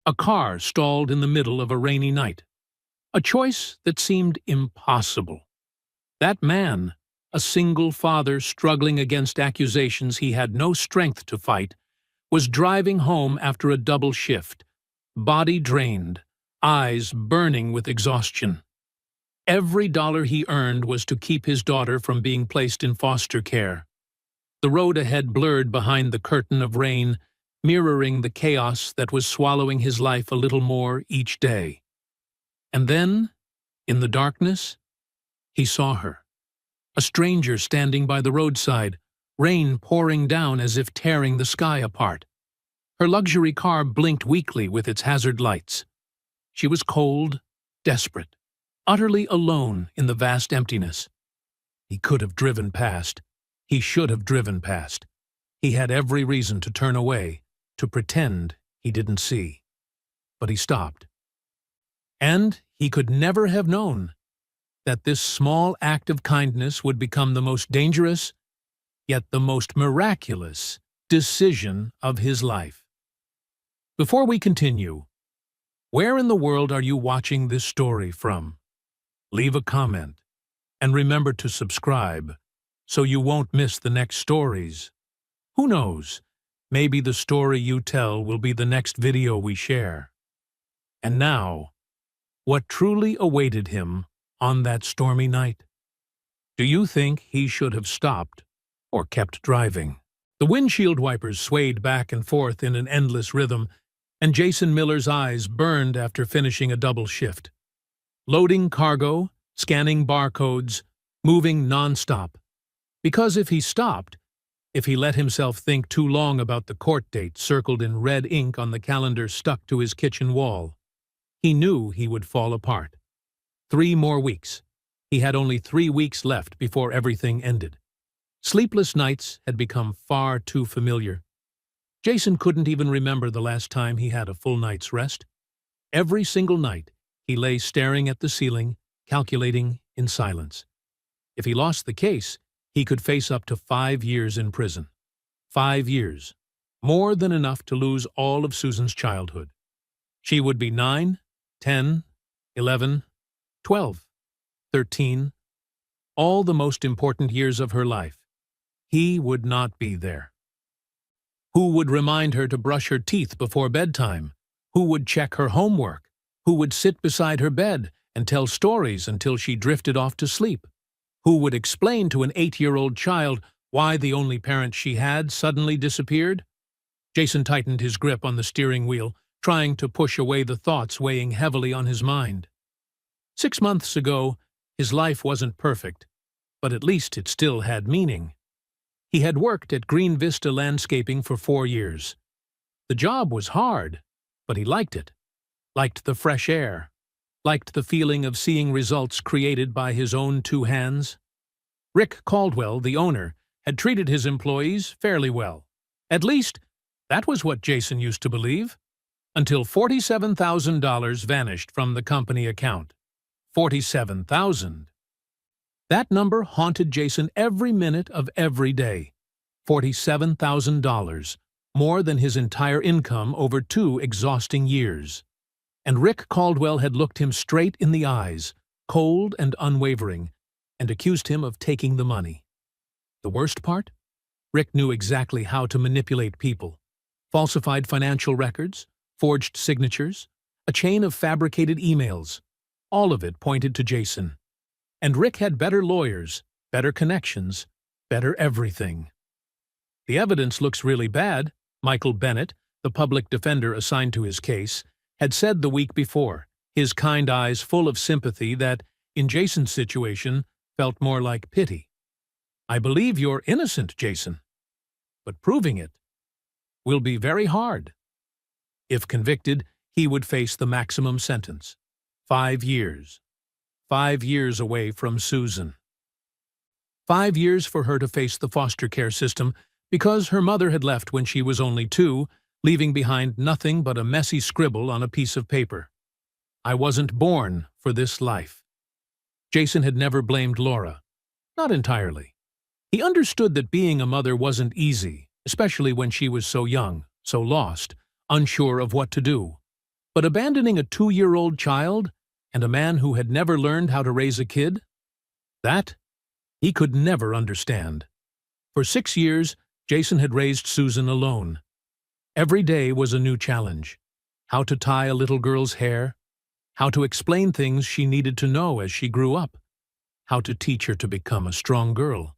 A car stalled in the middle of a rainy night. A choice that seemed impossible. That man, a single father struggling against accusations he had no strength to fight, was driving home after a double shift, body drained, eyes burning with exhaustion. Every dollar he earned was to keep his daughter from being placed in foster care. The road ahead blurred behind the curtain of rain, mirroring the chaos that was swallowing his life a little more each day. And then, in the darkness, he saw her. A stranger standing by the roadside, rain pouring down as if tearing the sky apart. Her luxury car blinked weakly with its hazard lights. She was cold, desperate, utterly alone in the vast emptiness. He could have driven past. He should have driven past. He had every reason to turn away, to pretend he didn't see. But he stopped. And he could never have known that this small act of kindness would become the most dangerous, yet the most miraculous, decision of his life. Before we continue, where in the world are you watching this story from? Leave a comment, and remember to subscribe so you won't miss the next stories. Who knows, maybe the story you tell will be the next video we share. And now, what truly awaited him on that stormy night? Do you think he should have stopped or kept driving? The windshield wipers swayed back and forth in an endless rhythm, and Jason Miller's eyes burned after finishing a double shift. Loading cargo, scanning barcodes, moving non-stop. Because if he stopped, if he let himself think too long about the court date circled in red ink on the calendar stuck to his kitchen wall, he knew he would fall apart. 3 more weeks. He had only 3 weeks left before everything ended. Sleepless nights had become far too familiar. Jason couldn't even remember the last time he had a full night's rest. Every single night, he lay staring at the ceiling, calculating in silence. If he lost the case, he could face up to 5 years in prison. 5 years. More than enough to lose all of Susan's childhood. She would be 9, 10, 11, 12, 13, all the most important years of her life. He would not be there. Who would remind her to brush her teeth before bedtime? Who would check her homework? Who would sit beside her bed and tell stories until she drifted off to sleep? Who would explain to an 8-year-old child why the only parent she had suddenly disappeared? Jason tightened his grip on the steering wheel, trying to push away the thoughts weighing heavily on his mind. 6 months ago, his life wasn't perfect, but at least it still had meaning. He had worked at Green Vista Landscaping for 4 years. The job was hard, but he liked it. Liked the fresh air. Liked the feeling of seeing results created by his own 2 hands. Rick Caldwell, the owner, had treated his employees fairly well. At least, that was what Jason used to believe. Until $47,000 vanished from the company account. $47,000. That number haunted Jason every minute of every day. $47,000, more than his entire income over 2 exhausting years. And Rick Caldwell had looked him straight in the eyes, cold and unwavering, and accused him of taking the money. The worst part? Rick knew exactly how to manipulate people. Falsified financial records, forged signatures, a chain of fabricated emails. All of it pointed to Jason. And Rick had better lawyers, better connections, better everything. The evidence looks really bad, Michael Bennett, the public defender assigned to his case, had said the week before, his kind eyes full of sympathy that, in Jason's situation, felt more like pity. I believe you're innocent, Jason. But proving it will be very hard. If convicted, he would face the maximum sentence. 5 years. 5 years away from Susan. 5 years for her to face the foster care system because her mother had left when she was only 2, leaving behind nothing but a messy scribble on a piece of paper. I wasn't born for this life. Jason had never blamed Laura. Not entirely. He understood that being a mother wasn't easy, especially when she was so young, so lost, unsure of what to do. But abandoning a 2-year-old child and a man who had never learned how to raise a kid? That he could never understand. For 6 years, Jason had raised Susan alone. Every day was a new challenge. How to tie a little girl's hair, how to explain things she needed to know as she grew up, how to teach her to become a strong girl,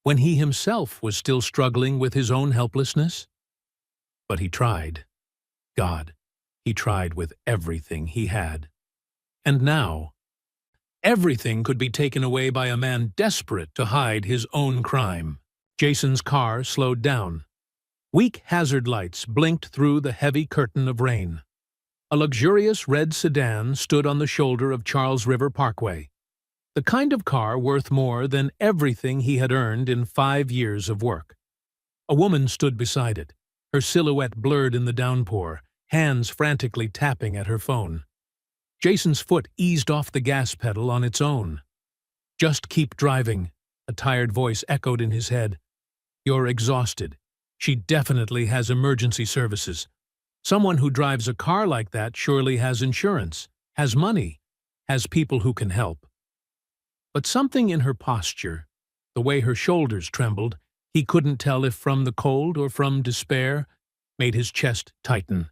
when he himself was still struggling with his own helplessness. But he tried. God, he tried with everything he had. And now, everything could be taken away by a man desperate to hide his own crime. Jason's car slowed down. Weak hazard lights blinked through the heavy curtain of rain. A luxurious red sedan stood on the shoulder of Charles River Parkway, the kind of car worth more than everything he had earned in 5 years of work. A woman stood beside it, her silhouette blurred in the downpour, hands frantically tapping at her phone. Jason's foot eased off the gas pedal on its own. "Just keep driving," a tired voice echoed in his head. "You're exhausted. She definitely has emergency services. Someone who drives a car like that surely has insurance, has money, has people who can help." But something in her posture, the way her shoulders trembled, he couldn't tell if from the cold or from despair, made his chest tighten.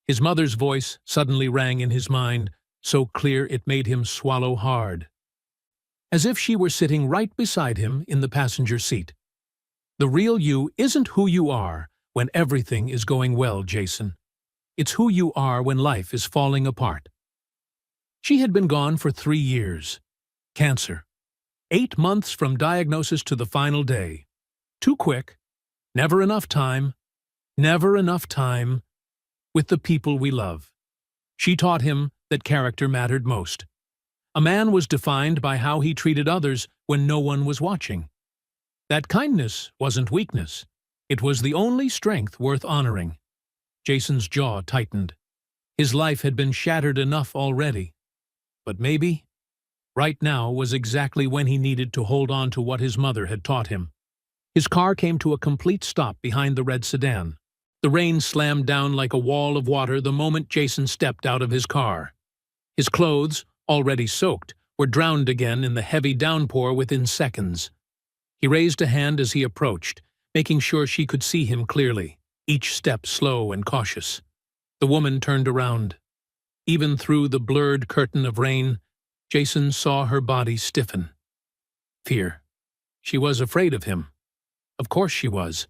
His mother's voice suddenly rang in his mind, so clear it made him swallow hard. As if she were sitting right beside him in the passenger seat. "The real you isn't who you are when everything is going well, Jason. It's who you are when life is falling apart." She had been gone for 3 years. Cancer. 8 months from diagnosis to the final day. Too quick. Never enough time. Never enough time with the people we love. She taught him that character mattered most. A man was defined by how he treated others when no one was watching. That kindness wasn't weakness. It was the only strength worth honoring. Jason's jaw tightened. His life had been shattered enough already. But maybe, right now was exactly when he needed to hold on to what his mother had taught him. His car came to a complete stop behind the red sedan. The rain slammed down like a wall of water the moment Jason stepped out of his car. His clothes, already soaked, were drowned again in the heavy downpour within seconds. He raised a hand as he approached, making sure she could see him clearly, each step slow and cautious. The woman turned around. Even through the blurred curtain of rain, Jason saw her body stiffen. Fear. She was afraid of him. Of course she was.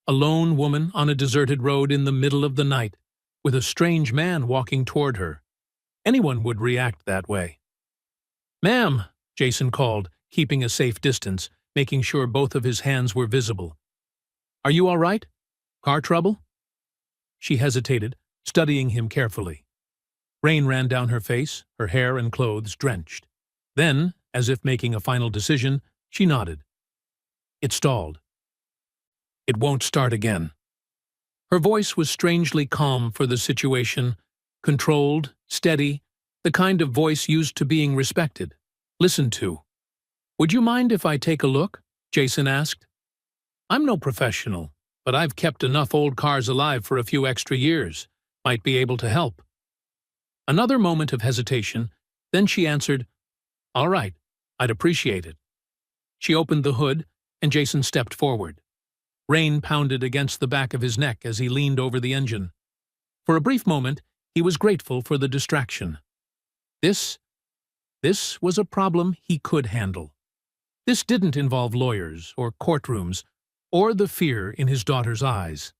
A lone woman on a deserted road in the middle of the night, with a strange man walking toward her. Anyone would react that way. "Ma'am," Jason called, keeping a safe distance, making sure both of his hands were visible. "Are you all right? Car trouble?" She hesitated, studying him carefully. Rain ran down her face, her hair and clothes drenched. Then, as if making a final decision, she nodded. "It stalled. It won't start again." Her voice was strangely calm for the situation, controlled, steady, the kind of voice used to being respected, listened to. "Would you mind if I take a look?" Jason asked. "I'm no professional, but I've kept enough old cars alive for a few extra years. Might be able to help." Another moment of hesitation, then she answered, "All right, I'd appreciate it." She opened the hood, and Jason stepped forward. Rain pounded against the back of his neck as he leaned over the engine. For a brief moment, he was grateful for the distraction. This was a problem he could handle. This didn't involve lawyers or courtrooms or the fear in his daughter's eyes.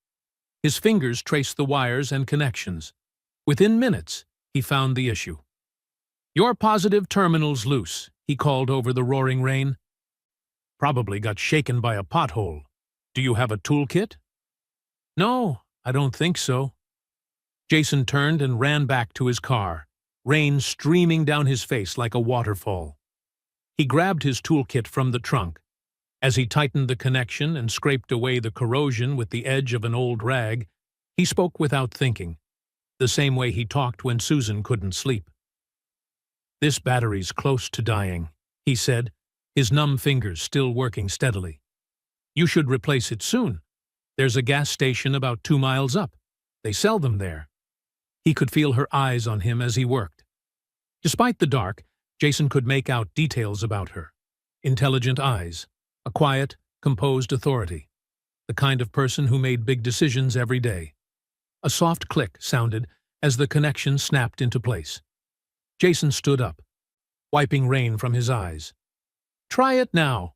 His fingers traced the wires and connections. Within minutes, he found the issue. "Your positive terminal's loose," he called over the roaring rain. "Probably got shaken by a pothole. Do you have a toolkit?" "No, I don't think so." Jason turned and ran back to his car, rain streaming down his face like a waterfall. He grabbed his toolkit from the trunk. As he tightened the connection and scraped away the corrosion with the edge of an old rag, he spoke without thinking, the same way he talked when Susan couldn't sleep. "This battery's close to dying," he said, his numb fingers still working steadily. "You should replace it soon. There's a gas station about 2 miles up. They sell them there." He could feel her eyes on him as he worked. Despite the dark, Jason could make out details about her. Intelligent eyes, a quiet, composed authority, the kind of person who made big decisions every day. A soft click sounded as the connection snapped into place. Jason stood up, wiping rain from his eyes. "Try it now."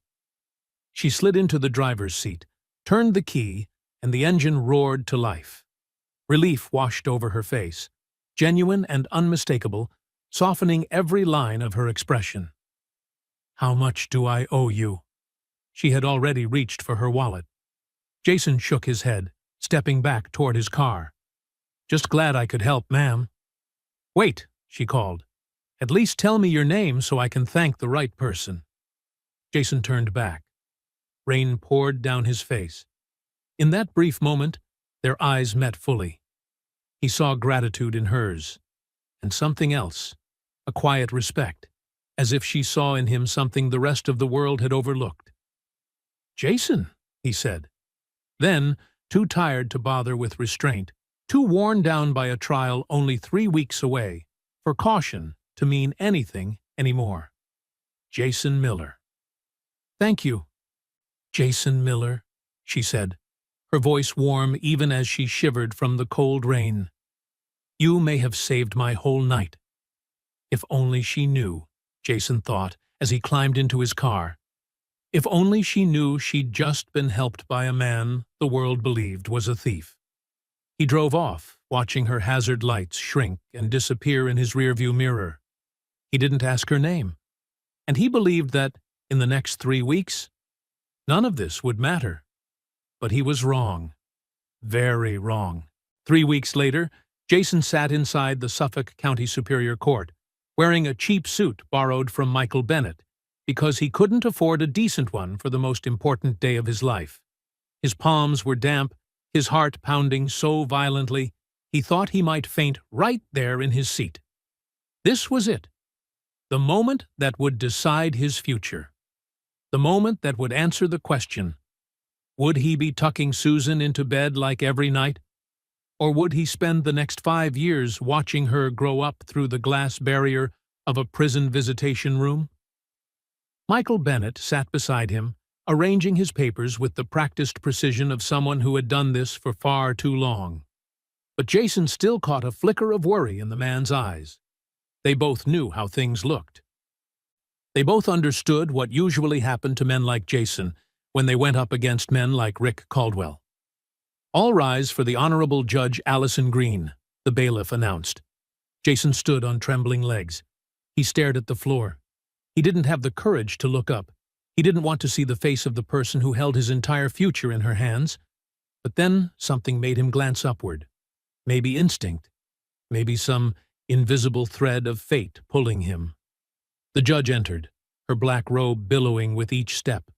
She slid into the driver's seat, turned the key, and the engine roared to life. Relief washed over her face, genuine and unmistakable, softening every line of her expression. "How much do I owe you?" She had already reached for her wallet. Jason shook his head, stepping back toward his car. "Just glad I could help, ma'am." "Wait," she called. "At least tell me your name so I can thank the right person." Jason turned back. Rain poured down his face. In that brief moment, their eyes met fully. He saw gratitude in hers, and something else, a quiet respect, as if she saw in him something the rest of the world had overlooked. "Jason," he said. Then, too tired to bother with restraint, too worn down by a trial only 3 weeks away, for caution to mean anything anymore. "Jason Miller." "Thank you." "Jason Miller," she said, her voice warm even as she shivered from the cold rain. "You may have saved my whole night." If only she knew, Jason thought as he climbed into his car. If only she knew she'd just been helped by a man the world believed was a thief. He drove off, watching her hazard lights shrink and disappear in his rearview mirror. He didn't ask her name, and he believed that, in the next 3 weeks, none of this would matter. But he was wrong. Very wrong. 3 weeks later, Jason sat inside the Suffolk County Superior Court, wearing a cheap suit borrowed from Michael Bennett, because he couldn't afford a decent one for the most important day of his life. His palms were damp, his heart pounding so violently, he thought he might faint right there in his seat. This was it. The moment that would decide his future. The moment that would answer the question, would he be tucking Susan into bed like every night? Or would he spend the next 5 years watching her grow up through the glass barrier of a prison visitation room? Michael Bennett sat beside him, arranging his papers with the practiced precision of someone who had done this for far too long. But Jason still caught a flicker of worry in the man's eyes. They both knew how things looked. They both understood what usually happened to men like Jason when they went up against men like Rick Caldwell. "All rise for the Honorable Judge Allison Green," the bailiff announced. Jason stood on trembling legs. He stared at the floor. He didn't have the courage to look up. He didn't want to see the face of the person who held his entire future in her hands. But then something made him glance upward. Maybe instinct. Maybe some invisible thread of fate pulling him. The judge entered, her black robe billowing with each step.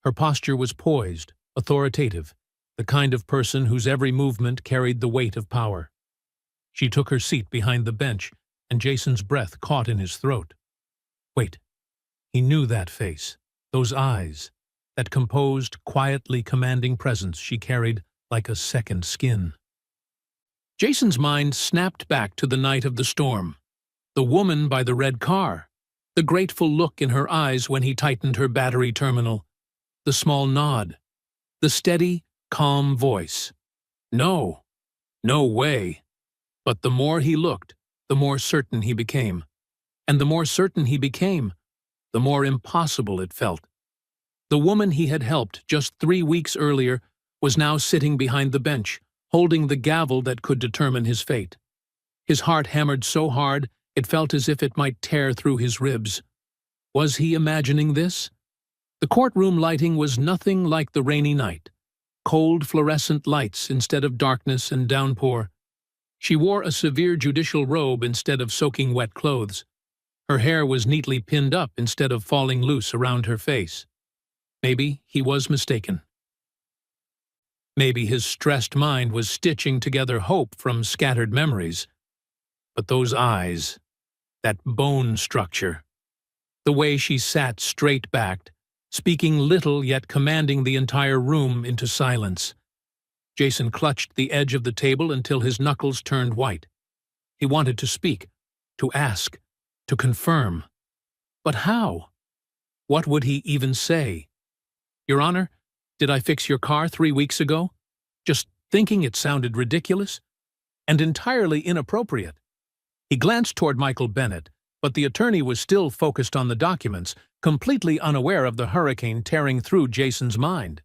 Her posture was poised, authoritative, the kind of person whose every movement carried the weight of power. She took her seat behind the bench, and Jason's breath caught in his throat. Wait. He knew that face, those eyes, that composed, quietly commanding presence she carried like a second skin. Jason's mind snapped back to the night of the storm. The woman by the red car. The grateful look in her eyes when he tightened her battery terminal. The small nod. The steady, calm voice. No. No way. But the more he looked, the more certain he became. And the more certain he became, the more impossible it felt. The woman he had helped just 3 weeks earlier was now sitting behind the bench, holding the gavel that could determine his fate. His heart hammered so hard it felt as if it might tear through his ribs. Was he imagining this? The courtroom lighting was nothing like the rainy night. Cold fluorescent lights instead of darkness and downpour. She wore a severe judicial robe instead of soaking wet clothes. Her hair was neatly pinned up instead of falling loose around her face. Maybe he was mistaken. Maybe his stressed mind was stitching together hope from scattered memories. But those eyes, that bone structure, the way she sat straight-backed, speaking little yet commanding the entire room into silence. Jason clutched the edge of the table until his knuckles turned white. He wanted to speak, to ask, to confirm. But how? What would he even say? "Your Honor, did I fix your car 3 weeks ago?" Just thinking it sounded ridiculous and entirely inappropriate. He glanced toward Michael Bennett, but the attorney was still focused on the documents, completely unaware of the hurricane tearing through Jason's mind.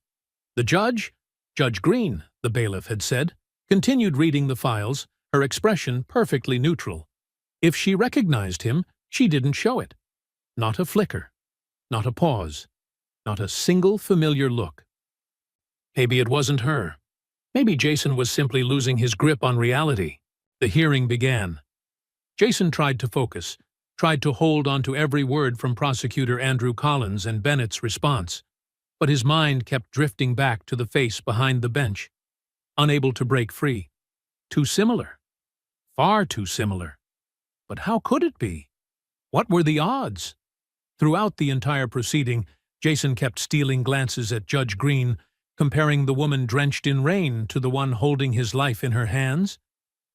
The judge, Judge Green, the bailiff had said, continued reading the files, her expression perfectly neutral. If she recognized him, she didn't show it. Not a flicker, not a pause, not a single familiar look. Maybe it wasn't her. Maybe Jason was simply losing his grip on reality. The hearing began. Jason tried to focus, tried to hold on to every word from Prosecutor Andrew Collins and Bennett's response, but his mind kept drifting back to the face behind the bench, unable to break free. Too similar. Far too similar. But how could it be? What were the odds? Throughout the entire proceeding, Jason kept stealing glances at Judge Green, comparing the woman drenched in rain to the one holding his life in her hands.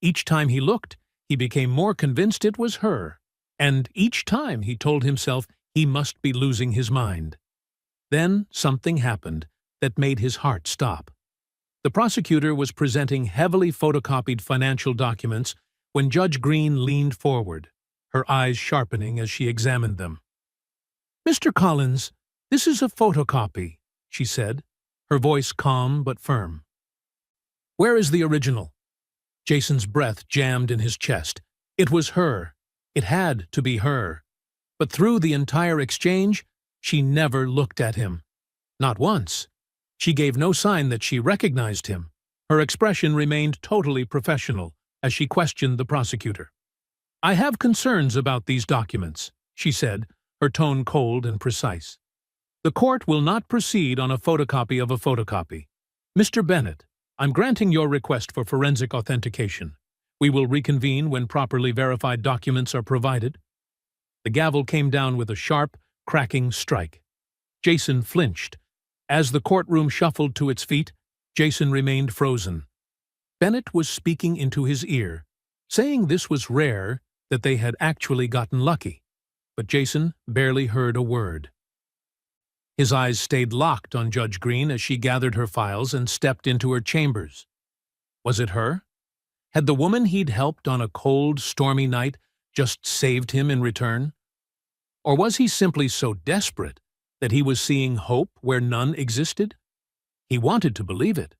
Each time he looked, he became more convinced it was her, and each time he told himself he must be losing his mind. Then something happened that made his heart stop. The prosecutor was presenting heavily photocopied financial documents when Judge Green leaned forward, her eyes sharpening as she examined them. "Mr. Collins, this is a photocopy," she said, her voice calm but firm. "Where is the original?" Jason's breath jammed in his chest. It was her. It had to be her. But through the entire exchange, she never looked at him. Not once. She gave no sign that she recognized him. Her expression remained totally professional as she questioned the prosecutor. "I have concerns about these documents," she said, her tone cold and precise. "The court will not proceed on a photocopy of a photocopy. Mr. Bennett, I'm granting your request for forensic authentication. We will reconvene when properly verified documents are provided." The gavel came down with a sharp, cracking strike. Jason flinched. As the courtroom shuffled to its feet, Jason remained frozen. Bennett was speaking into his ear, saying this was rare, that they had actually gotten lucky. But Jason barely heard a word. His eyes stayed locked on Judge Green as she gathered her files and stepped into her chambers. Was it her? Had the woman he'd helped on a cold, stormy night just saved him in return? Or was he simply so desperate that he was seeing hope where none existed? He wanted to believe it.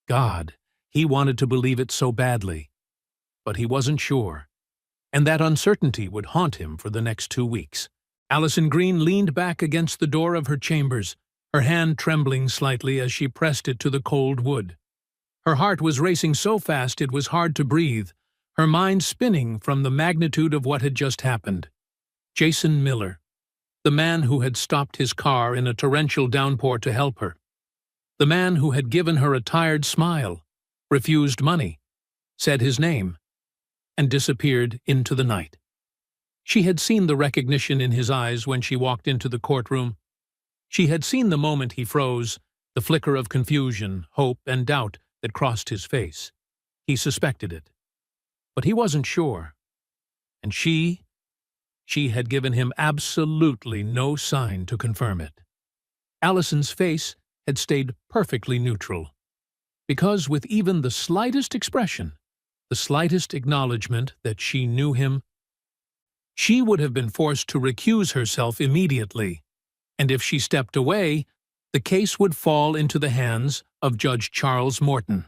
God, he wanted to believe it so badly. But he wasn't sure. And that uncertainty would haunt him for the next 2 weeks. Allison Green leaned back against the door of her chambers, her hand trembling slightly as she pressed it to the cold wood. Her heart was racing so fast it was hard to breathe, her mind spinning from the magnitude of what had just happened. Jason Miller, the man who had stopped his car in a torrential downpour to help her. The man who had given her a tired smile, refused money, said his name, and disappeared into the night. She had seen the recognition in his eyes when she walked into the courtroom. She had seen the moment he froze, the flicker of confusion, hope, and doubt that crossed his face. He suspected it. But he wasn't sure. And she had given him absolutely no sign to confirm it. Allison's face had stayed perfectly neutral, because with even the slightest expression, the slightest acknowledgement that she knew him, she would have been forced to recuse herself immediately, and if she stepped away, the case would fall into the hands of Judge Charles Morton.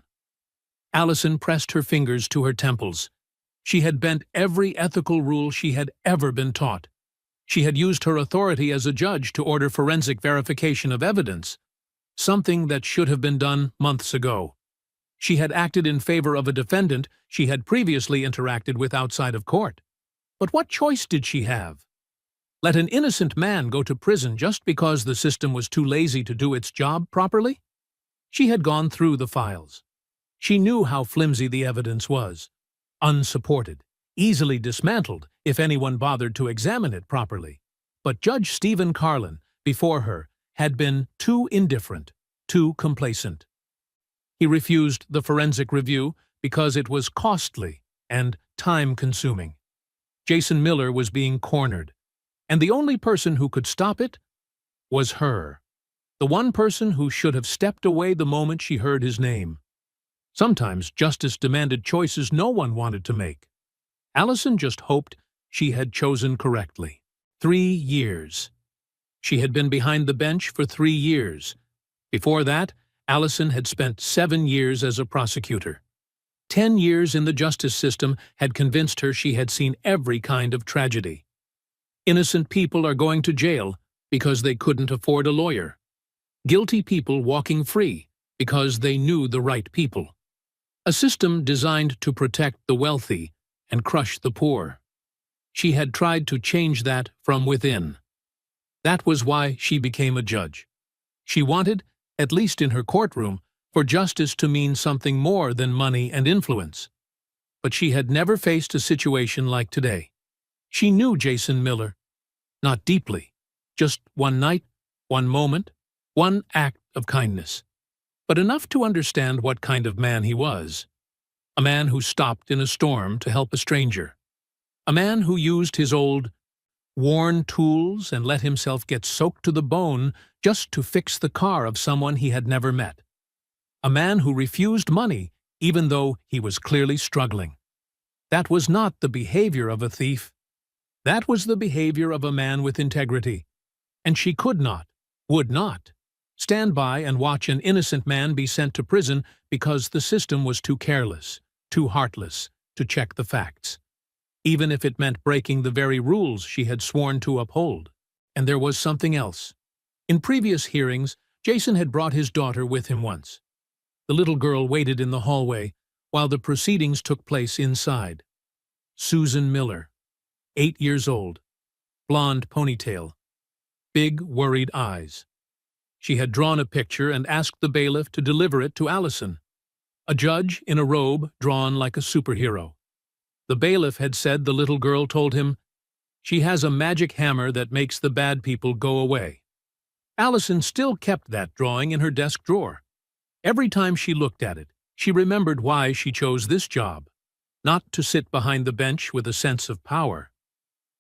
Allison pressed her fingers to her temples. She had bent every ethical rule she had ever been taught. She had used her authority as a judge to order forensic verification of evidence, something that should have been done months ago. She had acted in favor of a defendant she had previously interacted with outside of court. But what choice did she have? Let an innocent man go to prison just because the system was too lazy to do its job properly? She had gone through the files. She knew how flimsy the evidence was. Unsupported, easily dismantled if anyone bothered to examine it properly. But Judge Stephen Carlin, before her, had been too indifferent, too complacent. He refused the forensic review because it was costly and time-consuming. Jason Miller was being cornered, and the only person who could stop it was her. The one person who should have stepped away the moment she heard his name. Sometimes justice demanded choices no one wanted to make. Allison just hoped she had chosen correctly. 3 years. She had been behind the bench for 3 years. Before that, Allison had spent 7 years as a prosecutor. 10 years in the justice system had convinced her she had seen every kind of tragedy. Innocent people are going to jail because they couldn't afford a lawyer. Guilty people walking free because they knew the right people. A system designed to protect the wealthy and crush the poor. She had tried to change that from within. That was why she became a judge. She wanted, at least in her courtroom, for justice to mean something more than money and influence. But she had never faced a situation like today. She knew Jason Miller. Not deeply. Just one night, one moment, one act of kindness. But enough to understand what kind of man he was. A man who stopped in a storm to help a stranger. A man who used his old, worn tools and let himself get soaked to the bone just to fix the car of someone he had never met. A man who refused money even though he was clearly struggling. That was not the behavior of a thief. That was the behavior of a man with integrity. And she could not, would not, stand by and watch an innocent man be sent to prison because the system was too careless, too heartless, to check the facts. Even if it meant breaking the very rules she had sworn to uphold. And there was something else. In previous hearings, Jason had brought his daughter with him once. The little girl waited in the hallway while the proceedings took place inside. Susan Miller, 8 years old, blonde ponytail, big, worried eyes. She had drawn a picture and asked the bailiff to deliver it to Allison, a judge in a robe drawn like a superhero. The bailiff had said the little girl told him, "She has a magic hammer that makes the bad people go away." Allison still kept that drawing in her desk drawer. Every time she looked at it, she remembered why she chose this job. Not to sit behind the bench with a sense of power,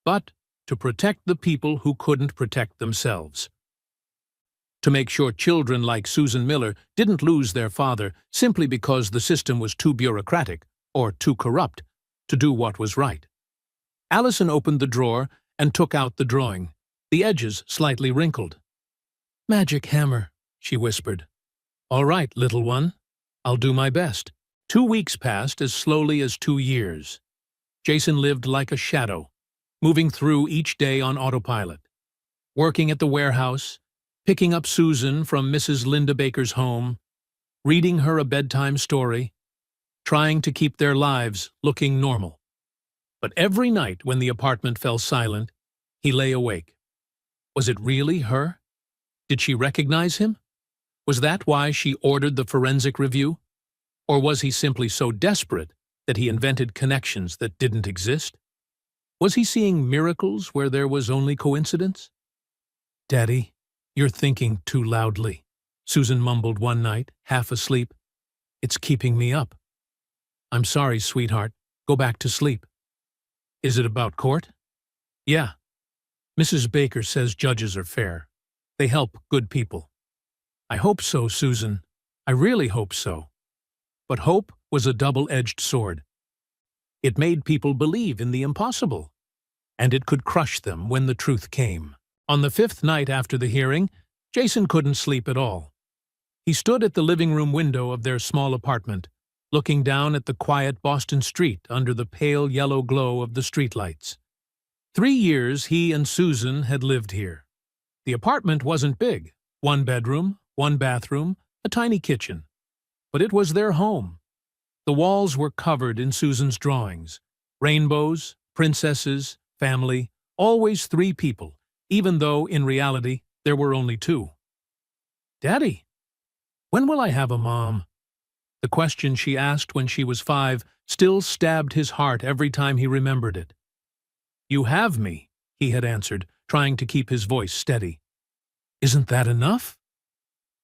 but to protect the people who couldn't protect themselves. To make sure children like Susan Miller didn't lose their father simply because the system was too bureaucratic or too corrupt to do what was right. Allison opened the drawer and took out the drawing, the edges slightly wrinkled. "Magic hammer," she whispered. "All right, little one. I'll do my best." 2 weeks passed as slowly as 2 years. Jason lived like a shadow, moving through each day on autopilot. Working at the warehouse, picking up Susan from Mrs. Linda Baker's home, reading her a bedtime story, trying to keep their lives looking normal. But every night when the apartment fell silent, he lay awake. Was it really her? Did she recognize him? Was that why she ordered the forensic review? Or was he simply so desperate that he invented connections that didn't exist? Was he seeing miracles where there was only coincidence? "Daddy, you're thinking too loudly," Susan mumbled one night, half asleep. "It's keeping me up." "I'm sorry, sweetheart. Go back to sleep." "Is it about court?" "Yeah. Mrs. Baker says judges are fair. They help good people." "I hope so, Susan. I really hope so." But hope was a double-edged sword. It made people believe in the impossible, and it could crush them when the truth came. On the 5th night after the hearing, Jason couldn't sleep at all. He stood at the living room window of their small apartment, looking down at the quiet Boston street under the pale yellow glow of the streetlights. 3 years he and Susan had lived here. The apartment wasn't big, 1 bedroom, 1 bathroom, a tiny kitchen. But it was their home. The walls were covered in Susan's drawings. Rainbows, princesses, family, always 3 people, even though, in reality, there were only 2. "Daddy, when will I have a mom?" The question she asked when she was 5 still stabbed his heart every time he remembered it. "You have me," he had answered, trying to keep his voice steady. "Isn't that enough?"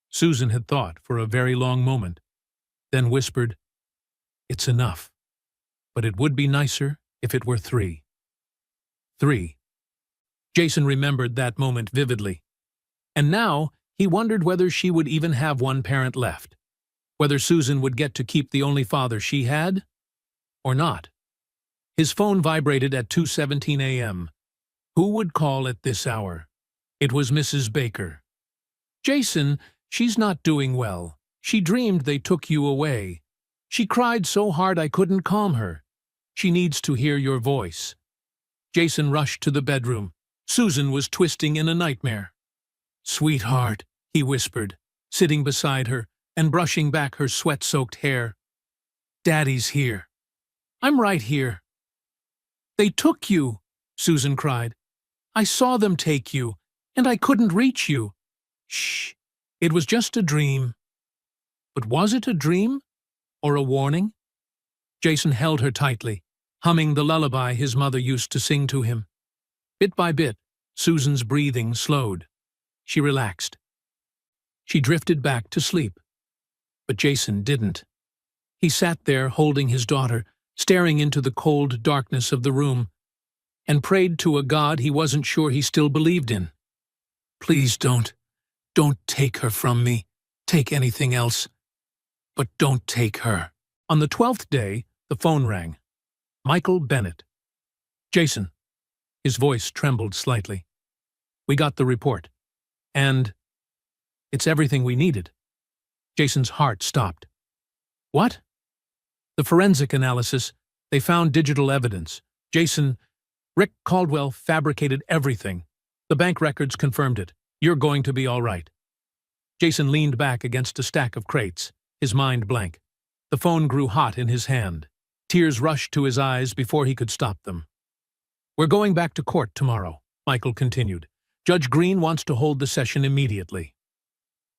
Susan had thought for a very long moment, then whispered, "It's enough." but it would be nicer if it were 3. 3. Jason remembered that moment vividly. And now he wondered whether she would even have one parent left, whether Susan would get to keep the only father she had, or not. His phone vibrated at 2:17 a.m. Who would call at this hour? It was Mrs. Baker. "Jason, she's not doing well. She dreamed they took you away. She cried so hard I couldn't calm her. She needs to hear your voice." Jason rushed to the bedroom. Susan was twisting in a nightmare. "Sweetheart," he whispered, sitting beside her and brushing back her sweat-soaked hair. "Daddy's here." "I'm right here." "They took you," Susan cried. "I saw them take you, and I couldn't reach you." "Shh, it was just a dream." But was it a dream, or a warning? Jason held her tightly, humming the lullaby his mother used to sing to him. Bit by bit, Susan's breathing slowed. She relaxed. She drifted back to sleep. But Jason didn't. He sat there holding his daughter, staring into the cold darkness of the room, and prayed to a God he wasn't sure he still believed in. "Please don't take her from me. Take anything else, but don't take her." On the 12th day, the phone rang. Michael Bennett. "Jason." His voice trembled slightly. "We got the report. And it's everything we needed." Jason's heart stopped. "What?" "The forensic analysis. They found digital evidence. Rick Caldwell fabricated everything. The bank records confirmed it. You're going to be all right." Jason leaned back against a stack of crates, his mind blank. The phone grew hot in his hand. Tears rushed to his eyes before he could stop them. "We're going back to court tomorrow," Michael continued. "Judge Green wants to hold the session immediately."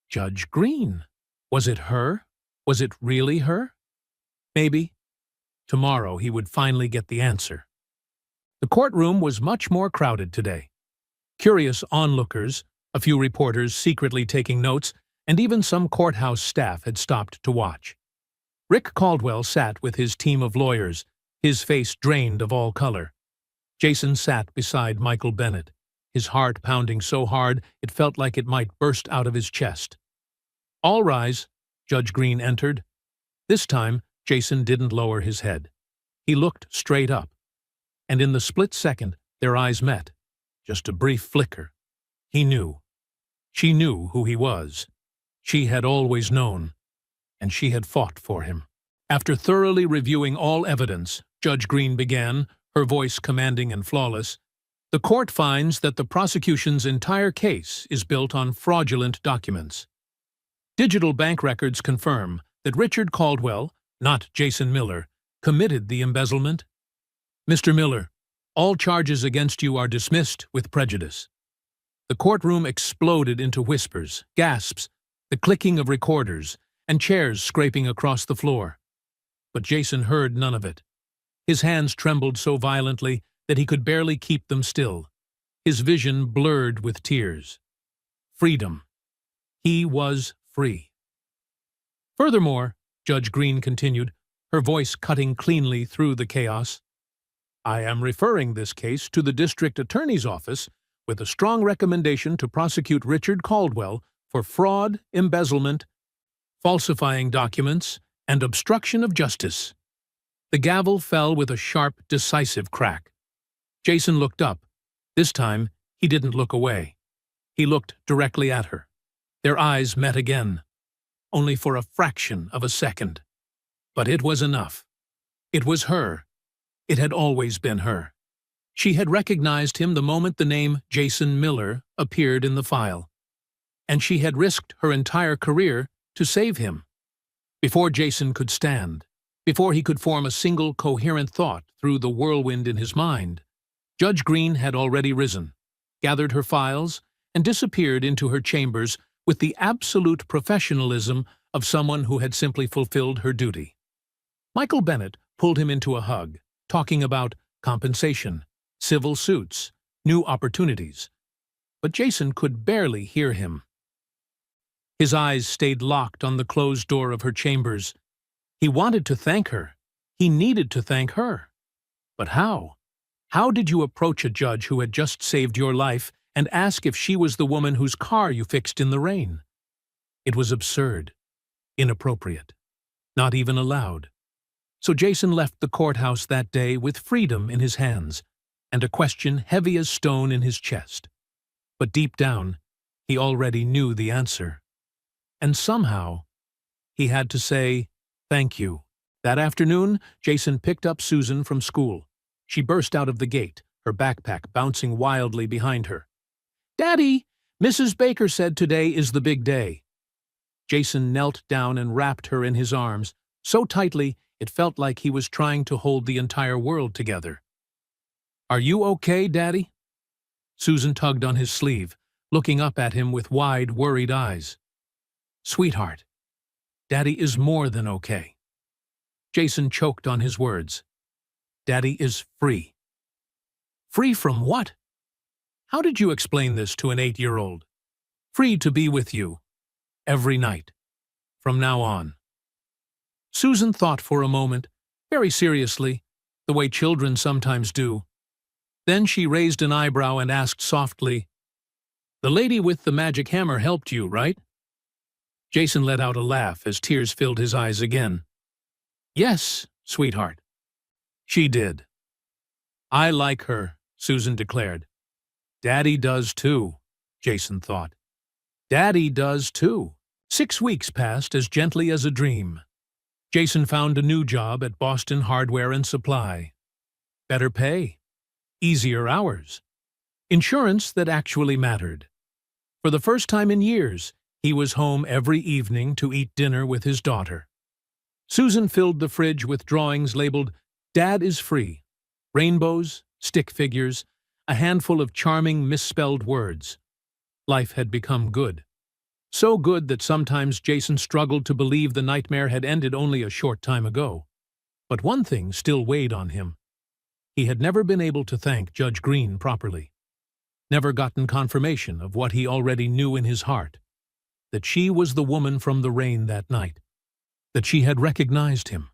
Judge Green? Was it her? Was it really her? Maybe. Tomorrow he would finally get the answer. The courtroom was much more crowded today. Curious onlookers, a few reporters secretly taking notes, and even some courthouse staff had stopped to watch. Rick Caldwell sat with his team of lawyers, his face drained of all color. Jason sat beside Michael Bennett, his heart pounding so hard it felt like it might burst out of his chest. "All rise," Judge Green entered. This time, Jason didn't lower his head. He looked straight up, and in the split second, their eyes met. Just a brief flicker. He knew. She knew who he was. She had always known, and she had fought for him. After thoroughly reviewing all evidence, Judge Green began, her voice commanding and flawless, "The court finds that the prosecution's entire case is built on fraudulent documents. Digital bank records confirm that Richard Caldwell, not Jason Miller, committed the embezzlement. Mr. Miller, all charges against you are dismissed with prejudice." The courtroom exploded into whispers, gasps, the clicking of recorders, and chairs scraping across the floor. But Jason heard none of it. His hands trembled so violently that he could barely keep them still. His vision blurred with tears. Freedom. He was free. "Furthermore," Judge Green continued, her voice cutting cleanly through the chaos, "I am referring this case to the district attorney's office with a strong recommendation to prosecute Richard Caldwell for fraud, embezzlement, falsifying documents, and obstruction of justice." The gavel fell with a sharp, decisive crack. Jason looked up. This time, he didn't look away. He looked directly at her. Their eyes met again, only for a fraction of a second. But it was enough. It was her. It had always been her. She had recognized him the moment the name Jason Miller appeared in the file. And she had risked her entire career to save him. Before Jason could stand, before he could form a single coherent thought through the whirlwind in his mind, Judge Green had already risen, gathered her files, and disappeared into her chambers with the absolute professionalism of someone who had simply fulfilled her duty. Michael Bennett pulled him into a hug, talking about compensation, civil suits, new opportunities. But Jason could barely hear him. His eyes stayed locked on the closed door of her chambers. He wanted to thank her. He needed to thank her. But how? How did you approach a judge who had just saved your life and ask if she was the woman whose car you fixed in the rain? It was absurd, inappropriate, not even allowed. So Jason left the courthouse that day with freedom in his hands and a question heavy as stone in his chest. But deep down, he already knew the answer. And somehow, he had to say, thank you. That afternoon, Jason picked up Susan from school. She burst out of the gate, her backpack bouncing wildly behind her. "Daddy, Mrs. Baker said today is the big day." Jason knelt down and wrapped her in his arms, so tightly it felt like he was trying to hold the entire world together. "Are you okay, Daddy?" Susan tugged on his sleeve, looking up at him with wide, worried eyes. "Sweetheart, Daddy is more than okay." Jason choked on his words. "Daddy is free." "Free from what? How did you explain this to an 8-year-old? "Free to be with you, every night, from now on." Susan thought for a moment, very seriously, the way children sometimes do. Then she raised an eyebrow and asked softly, "The lady with the magic hammer helped you, right?" Jason let out a laugh as tears filled his eyes again. "Yes, sweetheart. She did." "I like her," Susan declared. "Daddy does too," Jason thought. "Daddy does too." 6 weeks passed as gently as a dream. Jason found a new job at Boston Hardware and Supply. Better pay, easier hours, insurance that actually mattered. For the first time in years, he was home every evening to eat dinner with his daughter. Susan filled the fridge with drawings labeled "Dad is Free," rainbows, stick figures, a handful of charming misspelled words. Life had become good. So good that sometimes Jason struggled to believe the nightmare had ended only a short time ago. But one thing still weighed on him. He had never been able to thank Judge Green properly. Never gotten confirmation of what he already knew in his heart. That she was the woman from the rain that night. That she had recognized him.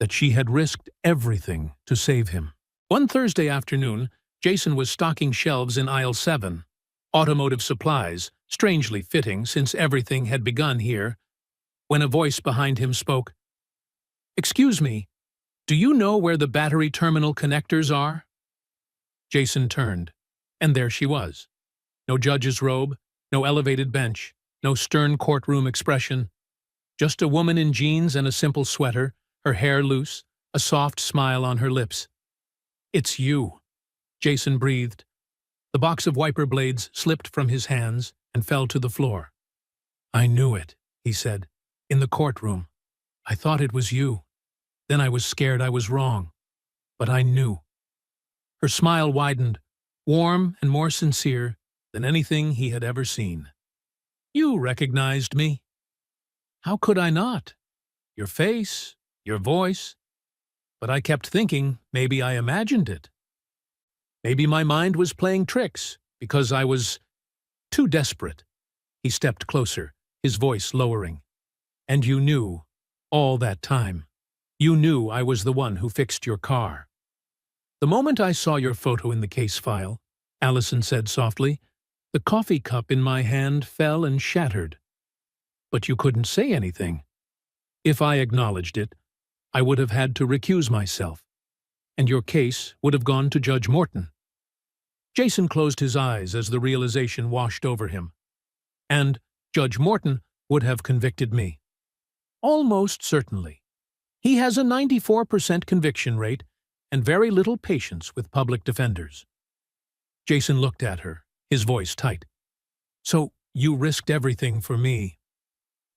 That she had risked everything to save him. One Thursday afternoon, Jason was stocking shelves in aisle 7. Automotive supplies, strangely fitting since everything had begun here, when a voice behind him spoke. "Excuse me, do you know where the battery terminal connectors are?" Jason turned, and there she was. No judge's robe, no elevated bench, no stern courtroom expression. Just a woman in jeans and a simple sweater, her hair loose, a soft smile on her lips. "It's you," Jason breathed. The box of wiper blades slipped from his hands and fell to the floor. "I knew it," he said, "in the courtroom. I thought it was you. Then I was scared I was wrong. But I knew." Her smile widened, warm and more sincere than anything he had ever seen. "You recognized me." "How could I not? Your face, your voice. But I kept thinking maybe I imagined it. Maybe my mind was playing tricks because I was too desperate." He stepped closer, his voice lowering. "And you knew, all that time. You knew I was the one who fixed your car." "The moment I saw your photo in the case file," Allison said softly, "the coffee cup in my hand fell and shattered. But you couldn't say anything. If I acknowledged it, I would have had to recuse myself, and your case would have gone to Judge Morton." Jason closed his eyes as the realization washed over him. "And Judge Morton would have convicted me." "Almost certainly. He has a 94% conviction rate and very little patience with public defenders." Jason looked at her, his voice tight. "So you risked everything for me.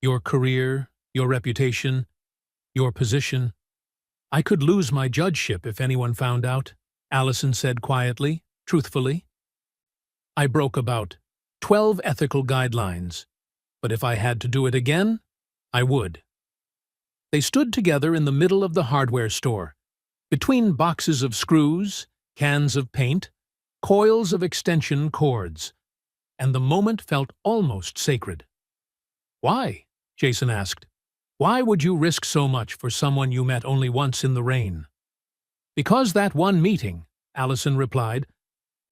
Your career, your reputation, your position." "I could lose my judgeship if anyone found out," Allison said quietly, truthfully. "I broke about 12 ethical guidelines, but if I had to do it again, I would." They stood together in the middle of the hardware store, between boxes of screws, cans of paint, coils of extension cords, and the moment felt almost sacred. "Why?" Jason asked. Why would you risk so much for someone you met only once in the rain? Because that one meeting, Allison replied,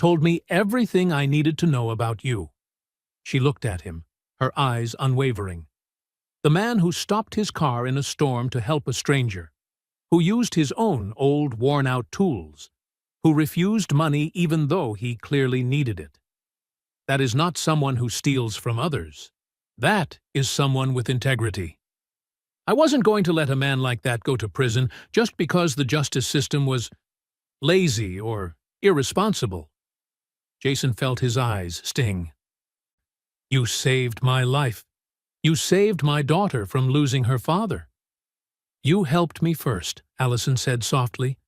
told me everything I needed to know about you. She looked at him, her eyes unwavering. The man who stopped his car in a storm to help a stranger, who used his own old, worn-out tools, who refused money even though he clearly needed it. That is not someone who steals from others. That is someone with integrity. I wasn't going to let a man like that go to prison just because the justice system was lazy or irresponsible. Jason felt his eyes sting. You saved my life. You saved my daughter from losing her father. You helped me first, Allison said softly.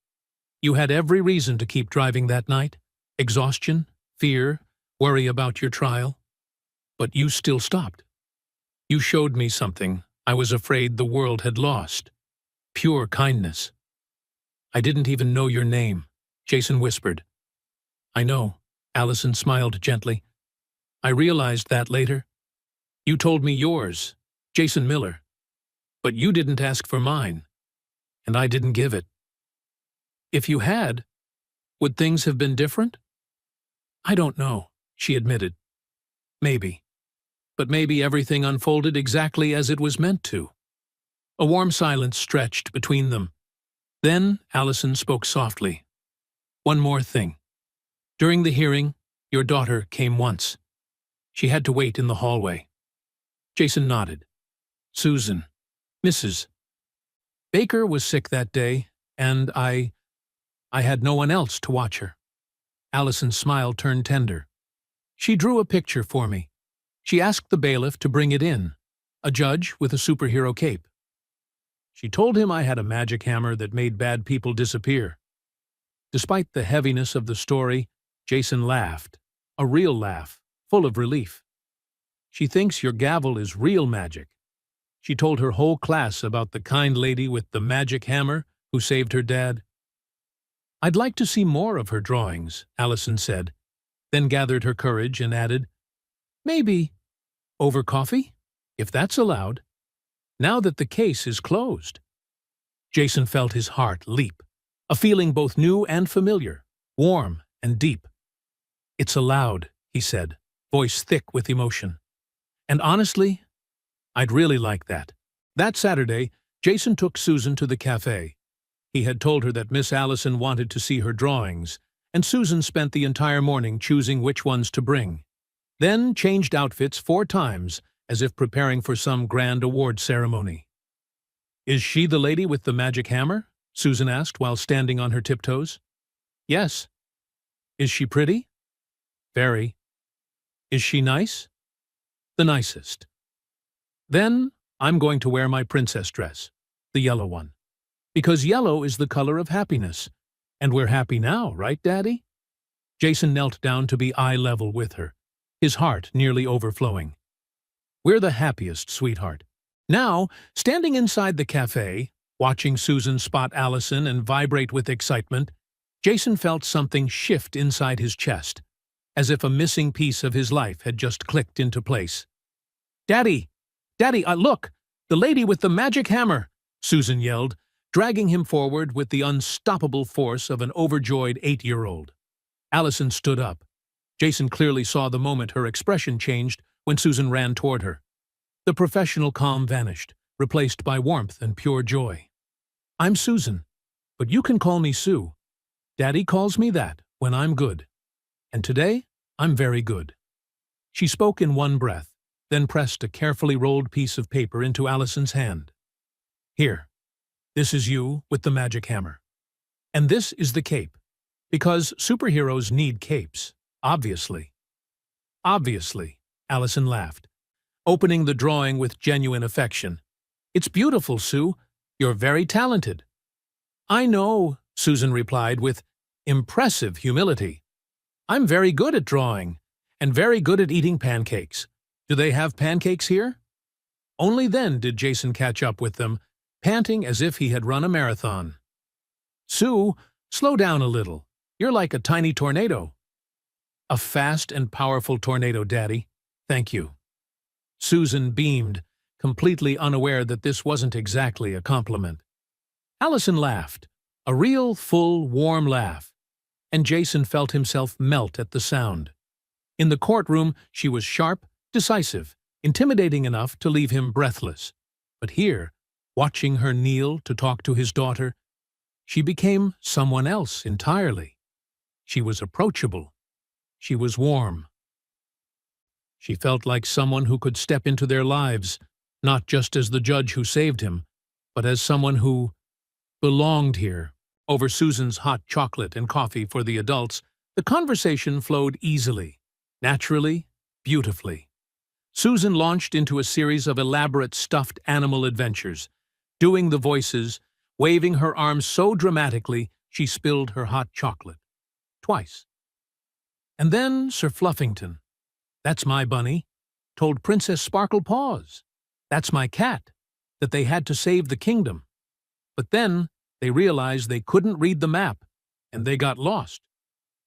You had every reason to keep driving that night. Exhaustion, fear, worry about your trial. But you still stopped. You showed me something I was afraid the world had lost. Pure kindness. I didn't even know your name, Jason whispered. I know, Allison smiled gently. I realized that later. You told me yours, Jason Miller. But you didn't ask for mine, and I didn't give it. If you had, would things have been different? I don't know, she admitted. Maybe. But maybe everything unfolded exactly as it was meant to. A warm silence stretched between them. Then Allison spoke softly. One more thing. During the hearing, your daughter came once. She had to wait in the hallway. Jason nodded. Susan. Mrs. Baker was sick that day, and I had no one else to watch her. Allison's smile turned tender. She drew a picture for me. She asked the bailiff to bring it in, a judge with a superhero cape. She told him I had a magic hammer that made bad people disappear. Despite the heaviness of the story, Jason laughed, a real laugh, full of relief. She thinks your gavel is real magic. She told her whole class about the kind lady with the magic hammer who saved her dad. I'd like to see more of her drawings, Allison said, then gathered her courage and added, maybe over coffee, if that's allowed, now that the case is closed. Jason felt his heart leap, a feeling both new and familiar, warm and deep. It's allowed, he said, voice thick with emotion. And honestly, I'd really like that. That Saturday, Jason took Susan to the cafe. He had told her that Miss Allison wanted to see her drawings, and Susan spent the entire morning choosing which ones to bring, then changed outfits 4 times as if preparing for some grand award ceremony. Is she the lady with the magic hammer? Susan asked while standing on her tiptoes. Yes. Is she pretty? Very. Is she nice? The nicest. Then I'm going to wear my princess dress, the yellow one. Because yellow is the color of happiness. And we're happy now, right, Daddy? Jason knelt down to be eye level with her, his heart nearly overflowing. We're the happiest, sweetheart. Now, standing inside the cafe, watching Susan spot Allison and vibrate with excitement, Jason felt something shift inside his chest, as if a missing piece of his life had just clicked into place. Daddy! Daddy, look! The lady with the magic hammer! Susan yelled, dragging him forward with the unstoppable force of an overjoyed 8-year-old. Allison stood up. Jason clearly saw the moment her expression changed when Susan ran toward her. The professional calm vanished, replaced by warmth and pure joy. I'm Susan, but you can call me Sue. Daddy calls me that when I'm good. And today, I'm very good. She spoke in one breath, then pressed a carefully rolled piece of paper into Allison's hand. Here, this is you with the magic hammer. And this is the cape, because superheroes need capes, obviously. Obviously, Allison laughed, opening the drawing with genuine affection. It's beautiful, Sue. You're very talented. I know, Susan replied with impressive humility. I'm very good at drawing, and very good at eating pancakes. Do they have pancakes here? Only then did Jason catch up with them, panting as if he had run a marathon. Sue, slow down a little. You're like a tiny tornado. A fast and powerful tornado, Daddy. Thank you. Susan beamed, completely unaware that this wasn't exactly a compliment. Allison laughed, a real, full, warm laugh, and Jason felt himself melt at the sound. In the courtroom, she was sharp, decisive, intimidating enough to leave him breathless. But here, watching her kneel to talk to his daughter, she became someone else entirely. She was approachable. She was warm. She felt like someone who could step into their lives, not just as the judge who saved him, but as someone who belonged here. Over Susan's hot chocolate and coffee for the adults, the conversation flowed easily, naturally, beautifully. Susan launched into a series of elaborate stuffed animal adventures, doing the voices, waving her arms so dramatically she spilled her hot chocolate. Twice. And then Sir Fluffington, "That's my bunny," told Princess Sparkle Paws, "That's my cat," that they had to save the kingdom. But then they realized they couldn't read the map, and they got lost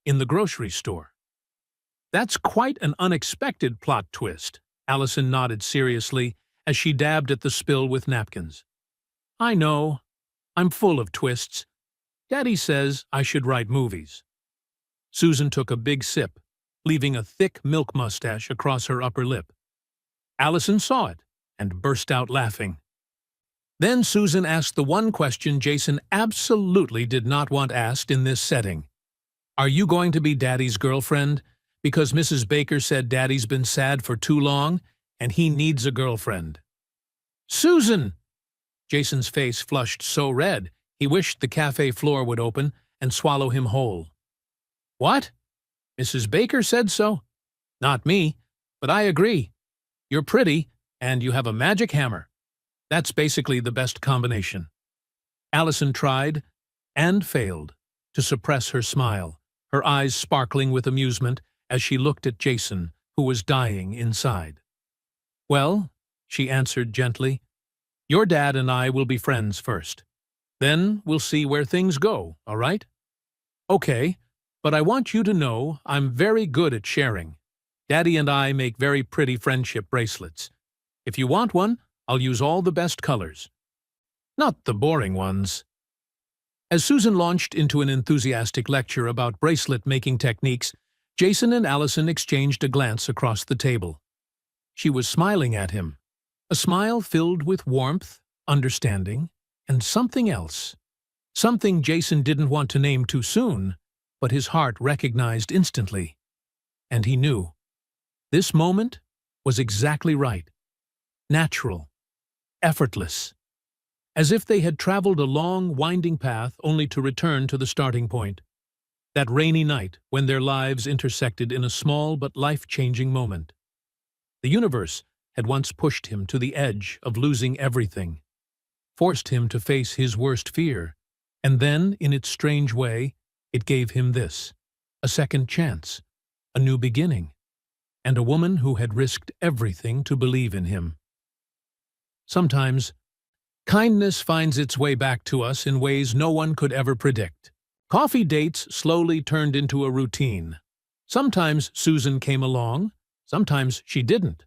in the grocery store. "That's quite an unexpected plot twist," Allison nodded seriously as she dabbed at the spill with napkins. "I know. I'm full of twists. Daddy says I should write movies." Susan took a big sip, leaving a thick milk mustache across her upper lip. Allison saw it and burst out laughing. Then Susan asked the one question Jason absolutely did not want asked in this setting. "Are you going to be Daddy's girlfriend? Because Mrs. Baker said Daddy's been sad for too long, and he needs a girlfriend." "Susan!" Jason's face flushed so red, he wished the cafe floor would open and swallow him whole. "What? Mrs. Baker said so? Not me, but I agree. You're pretty, and you have a magic hammer. That's basically the best combination." Allison tried, and failed, to suppress her smile, her eyes sparkling with amusement as she looked at Jason, who was dying inside. "Well," she answered gently, "your dad and I will be friends first. Then we'll see where things go, all right?" "Okay, but I want you to know I'm very good at sharing. Daddy and I make very pretty friendship bracelets. If you want one, I'll use all the best colors. Not the boring ones." As Susan launched into an enthusiastic lecture about bracelet-making techniques, Jason and Allison exchanged a glance across the table. She was smiling at him, a smile filled with warmth, understanding, and something else. Something Jason didn't want to name too soon, but his heart recognized instantly. And he knew. This moment was exactly right. Natural. Effortless. As if they had traveled a long, winding path only to return to the starting point. That rainy night when their lives intersected in a small but life-changing moment. The universe had once pushed him to the edge of losing everything, forced him to face his worst fear, and then, in its strange way, it gave him this, a second chance, a new beginning, and a woman who had risked everything to believe in him. Sometimes, kindness finds its way back to us in ways no one could ever predict. Coffee dates slowly turned into a routine. Sometimes Susan came along, sometimes she didn't.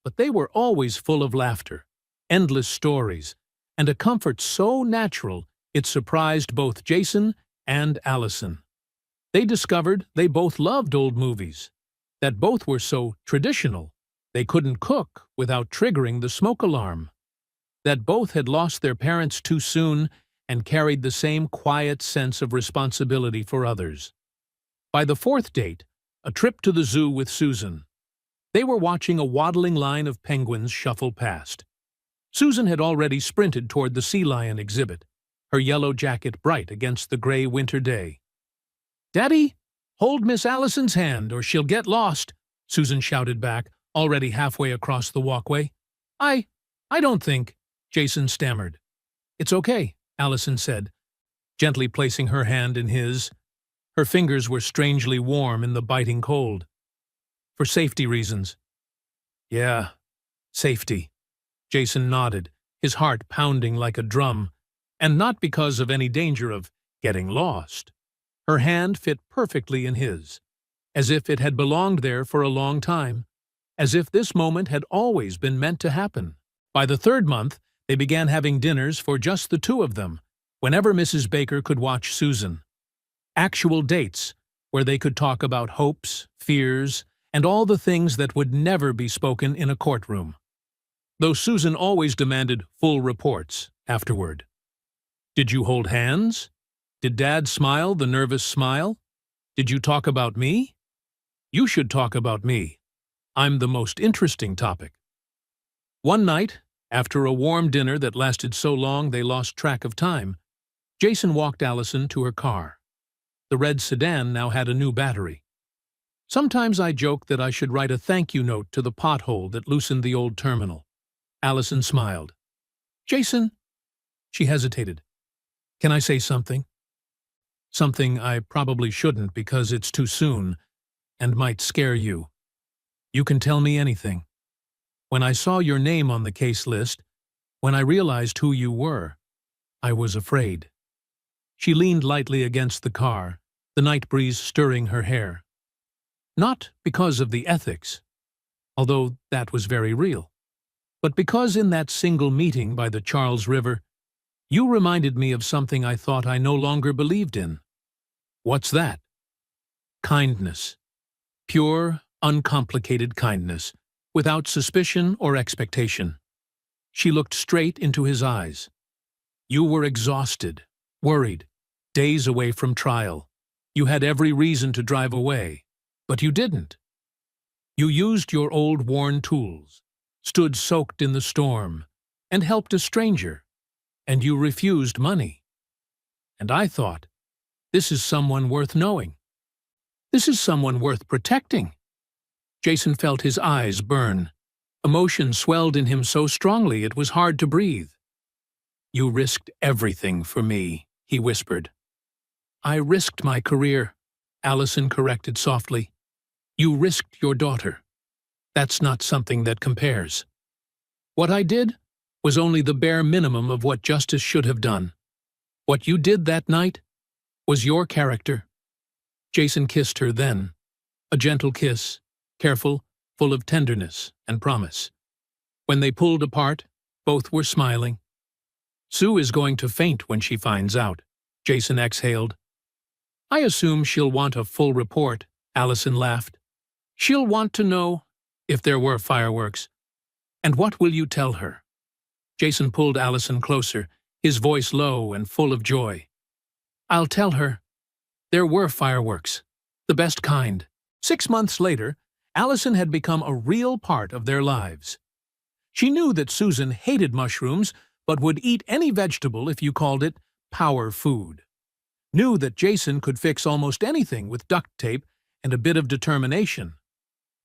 But they were always full of laughter, endless stories, and a comfort so natural it surprised both Jason and Allison. They discovered they both loved old movies, that both were so traditional they couldn't cook without triggering the smoke alarm, that both had lost their parents too soon and carried the same quiet sense of responsibility for others. By the fourth date, a trip to the zoo with Susan, they were watching a waddling line of penguins shuffle past. Susan had already sprinted toward the sea lion exhibit, her yellow jacket bright against the gray winter day. "Daddy, hold Miss Allison's hand or she'll get lost," Susan shouted back, already halfway across the walkway. I don't think," Jason stammered. "It's okay," Allison said, gently placing her hand in his. Her fingers were strangely warm in the biting cold. "For safety reasons." "Yeah, safety." Jason nodded, his heart pounding like a drum, and not because of any danger of getting lost. Her hand fit perfectly in his, as if it had belonged there for a long time, as if this moment had always been meant to happen. By the third month, they began having dinners for just the two of them, whenever Mrs. Baker could watch Susan. Actual dates, where they could talk about hopes, fears, and all the things that would never be spoken in a courtroom. Though Susan always demanded full reports afterward. Did you hold hands? Did Dad smile the nervous smile? Did you talk about me? You should talk about me. I'm the most interesting topic. One night, after a warm dinner that lasted so long they lost track of time, Jason walked Allison to her car. The red sedan now had a new battery. Sometimes I joke that I should write a thank you note to the pothole that loosened the old terminal. Allison smiled. Jason, she hesitated. Can I say something? Something I probably shouldn't because it's too soon and might scare you. You can tell me anything. When I saw your name on the case list, when I realized who you were, I was afraid. She leaned lightly against the car, the night breeze stirring her hair. Not because of the ethics, although that was very real, but because in that single meeting by the Charles River, you reminded me of something I thought I no longer believed in. What's that? Kindness. Pure, uncomplicated kindness, without suspicion or expectation. She looked straight into his eyes. You were exhausted, worried, days away from trial. You had every reason to drive away, but you didn't. You used your old worn tools, stood soaked in the storm, and helped a stranger, and you refused money. And I thought, this is someone worth knowing. This is someone worth protecting. Jason felt his eyes burn. Emotion swelled in him so strongly it was hard to breathe. You risked everything for me, he whispered. I risked my career, Allison corrected softly. You risked your daughter. That's not something that compares. What I did was only the bare minimum of what justice should have done. What you did that night was your character. Jason kissed her then, a gentle kiss, careful, full of tenderness and promise. When they pulled apart, both were smiling. Sue is going to faint when she finds out, Jason exhaled. I assume she'll want a full report, Allison laughed. She'll want to know if there were fireworks. And what will you tell her? Jason pulled Allison closer, his voice low and full of joy. I'll tell her. There were fireworks, the best kind. 6 months later, Allison had become a real part of their lives. She knew that Susan hated mushrooms, but would eat any vegetable if you called it power food. Knew that Jason could fix almost anything with duct tape and a bit of determination.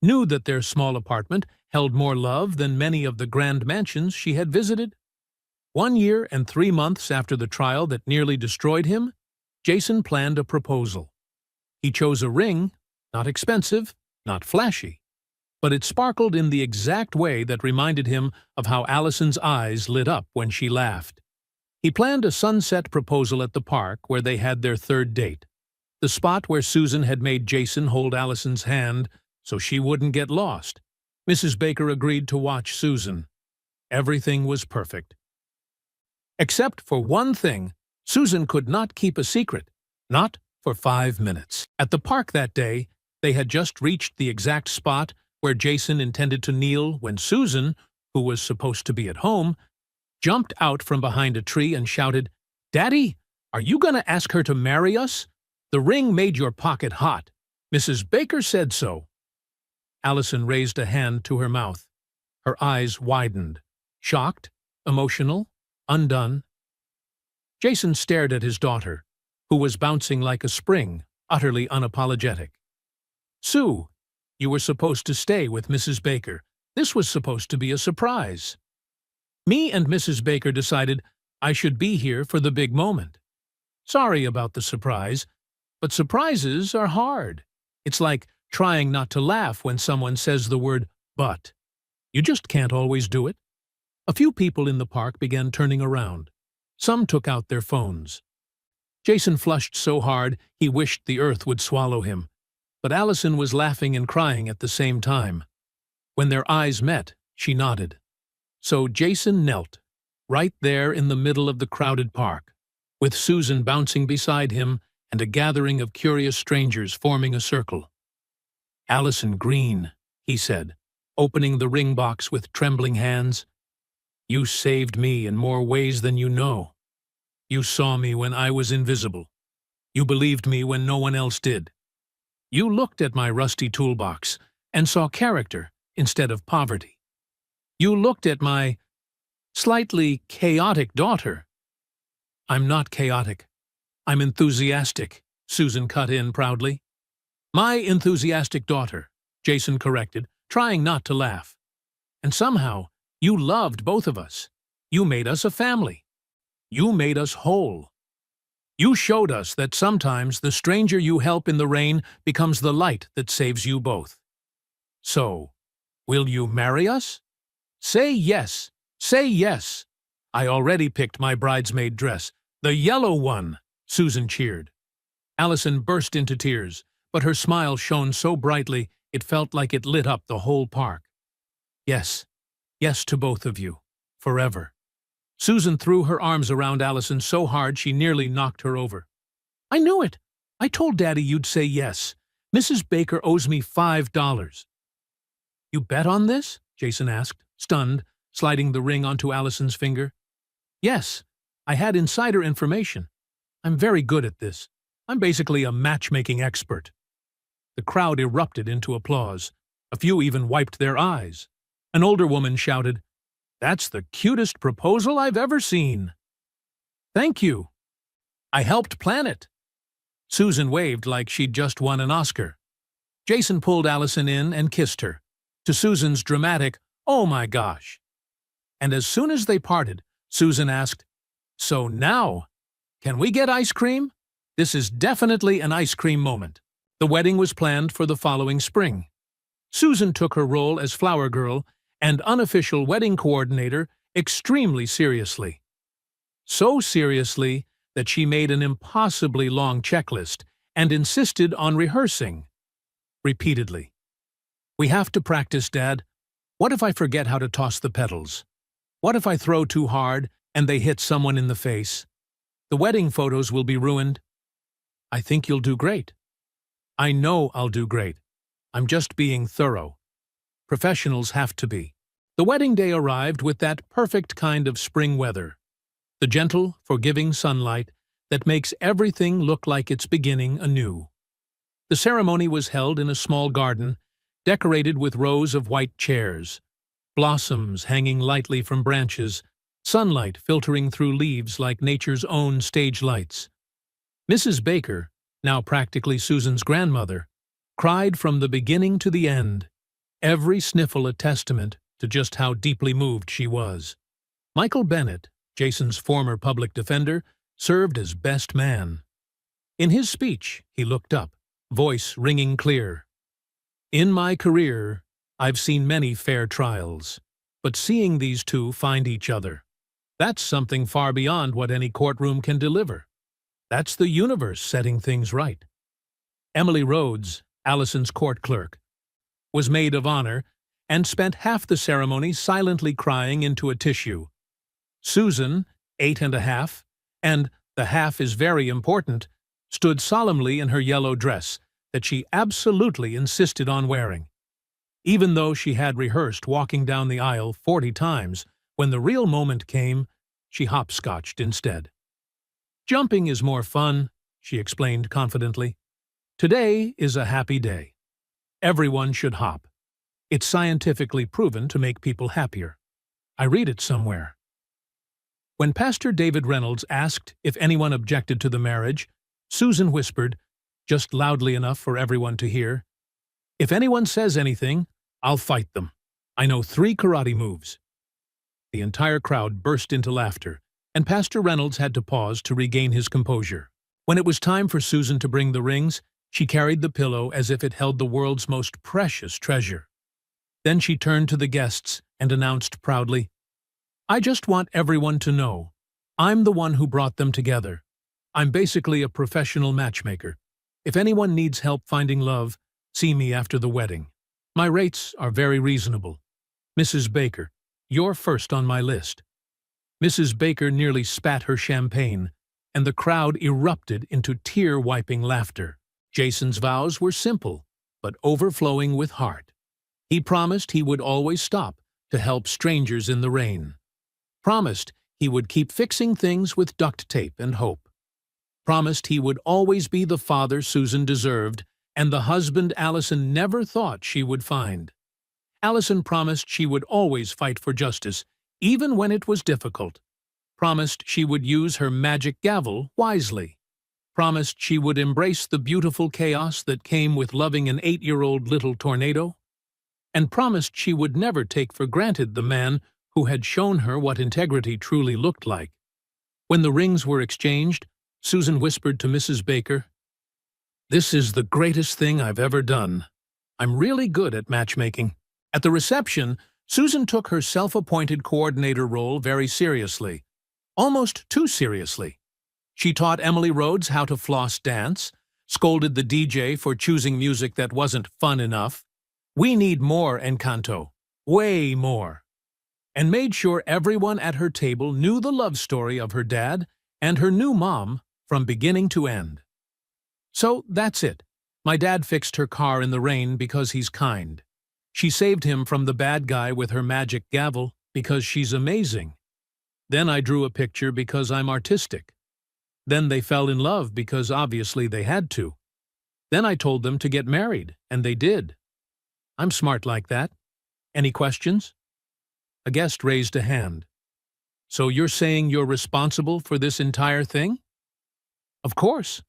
Knew that their small apartment held more love than many of the grand mansions she had visited. 1 year and 3 months after the trial that nearly destroyed him, Jason planned a proposal. He chose a ring, not expensive, not flashy, but it sparkled in the exact way that reminded him of how Allison's eyes lit up when she laughed. He planned a sunset proposal at the park where they had their third date, the spot where Susan had made Jason hold Allison's hand so she wouldn't get lost. Mrs. Baker agreed to watch Susan. Everything was perfect. Except for one thing, Susan could not keep a secret, not for 5 minutes. At the park that day, they had just reached the exact spot where Jason intended to kneel when Susan, who was supposed to be at home, jumped out from behind a tree and shouted, Daddy, are you going to ask her to marry us? The ring made your pocket hot. Mrs. Baker said so. Allison raised a hand to her mouth. Her eyes widened, shocked, emotional, undone. Jason stared at his daughter, who was bouncing like a spring, utterly unapologetic. Sue, you were supposed to stay with Mrs. Baker. This was supposed to be a surprise. Me and Mrs. Baker decided I should be here for the big moment. Sorry about the surprise, but surprises are hard. It's like trying not to laugh when someone says the word but. You just can't always do it. A few people in the park began turning around. Some took out their phones. Jason flushed so hard he wished the earth would swallow him. But Allison was laughing and crying at the same time. When their eyes met, she nodded. So Jason knelt, right there in the middle of the crowded park, with Susan bouncing beside him and a gathering of curious strangers forming a circle. "Allison Green," he said, opening the ring box with trembling hands. "You saved me in more ways than you know. You saw me when I was invisible. You believed me when no one else did. You looked at my rusty toolbox and saw character instead of poverty. You looked at my slightly chaotic daughter." "I'm not chaotic. I'm enthusiastic," Susan cut in proudly. "My enthusiastic daughter," Jason corrected, trying not to laugh. "And somehow, you loved both of us. You made us a family. You made us whole. You showed us that sometimes the stranger you help in the rain becomes the light that saves you both. So, will you marry us? Say yes! Say yes! I already picked my bridesmaid dress. The yellow one!" Susan cheered. Allison burst into tears, but her smile shone so brightly it felt like it lit up the whole park. "Yes, yes to both of you, forever." Susan threw her arms around Allison so hard she nearly knocked her over. "I knew it! I told Daddy you'd say yes. Mrs. Baker owes me $5. "You bet on this?" Jason asked, stunned, sliding the ring onto Allison's finger. "Yes, I had insider information. I'm very good at this. I'm basically a matchmaking expert." The crowd erupted into applause. A few even wiped their eyes. An older woman shouted, "That's the cutest proposal I've ever seen." "Thank you. I helped plan it." Susan waved like she'd just won an Oscar. Jason pulled Allison in and kissed her, to Susan's dramatic, "Oh my gosh." And as soon as they parted, Susan asked, "So now, can we get ice cream?" This is definitely an ice cream moment. The wedding was planned for the following spring. Susan took her role as flower girl and unofficial wedding coordinator extremely seriously. So seriously that she made an impossibly long checklist and insisted on rehearsing. Repeatedly. "We have to practice, Dad. What if I forget how to toss the petals? What if I throw too hard and they hit someone in the face? The wedding photos will be ruined." "I think you'll do great." "I know I'll do great. I'm just being thorough. Professionals have to be." The wedding day arrived with that perfect kind of spring weather. The gentle, forgiving sunlight that makes everything look like it's beginning anew. The ceremony was held in a small garden, decorated with rows of white chairs, blossoms hanging lightly from branches, sunlight filtering through leaves like nature's own stage lights. Mrs. Baker, now practically Susan's grandmother, cried from the beginning to the end, every sniffle a testament to just how deeply moved she was. Michael Bennett, Jason's former public defender, served as best man. In his speech, he looked up, voice ringing clear. "In my career, I've seen many fair trials, but seeing these two find each other, that's something far beyond what any courtroom can deliver. That's the universe setting things right." Emily Rhodes, Allison's court clerk, was maid of honor and spent half the ceremony silently crying into a tissue. Susan, 8.5, and the half is very important, stood solemnly in her yellow dress that she absolutely insisted on wearing. Even though she had rehearsed walking down the aisle 40 times, when the real moment came, she hopscotched instead. "Jumping is more fun," she explained confidently. "Today is a happy day. Everyone should hop. It's scientifically proven to make people happier. I read it somewhere." When Pastor David Reynolds asked if anyone objected to the marriage, Susan whispered, just loudly enough for everyone to hear, "If anyone says anything, I'll fight them. I know 3 karate moves." The entire crowd burst into laughter, and Pastor Reynolds had to pause to regain his composure. When it was time for Susan to bring the rings, she carried the pillow as if it held the world's most precious treasure. Then she turned to the guests and announced proudly, "I just want everyone to know, I'm the one who brought them together. I'm basically a professional matchmaker. If anyone needs help finding love, see me after the wedding. My rates are very reasonable. Mrs. Baker, You're first on my list." Mrs. Baker nearly spat her champagne, and the crowd erupted into tear-wiping laughter. Jason's vows were simple, but overflowing with heart. He promised he would always stop to help strangers in the rain. Promised he would keep fixing things with duct tape and hope. Promised he would always be the father Susan deserved and the husband Allison never thought she would find. Allison promised she would always fight for justice, even when it was difficult. Promised she would use her magic gavel wisely. Promised she would embrace the beautiful chaos that came with loving an 8-year-old little tornado. And promised she would never take for granted the man who had shown her what integrity truly looked like. When the rings were exchanged, Susan whispered to Mrs. Baker, "This is the greatest thing I've ever done. I'm really good at matchmaking." At the reception, Susan took her self-appointed coordinator role very seriously, almost too seriously. She taught Emily Rhodes how to floss dance, scolded the DJ for choosing music that wasn't fun enough. We need more Encanto, way more. And made sure everyone at her table knew the love story of her dad and her new mom from beginning to end. So that's it. My dad fixed her car in the rain because he's kind. She saved him from the bad guy with her magic gavel because she's amazing. Then I drew a picture because I'm artistic. Then they fell in love because obviously they had to. Then I told them to get married, and they did. I'm smart like that. Any questions? A guest raised a hand. So you're saying you're responsible for this entire thing? Of course.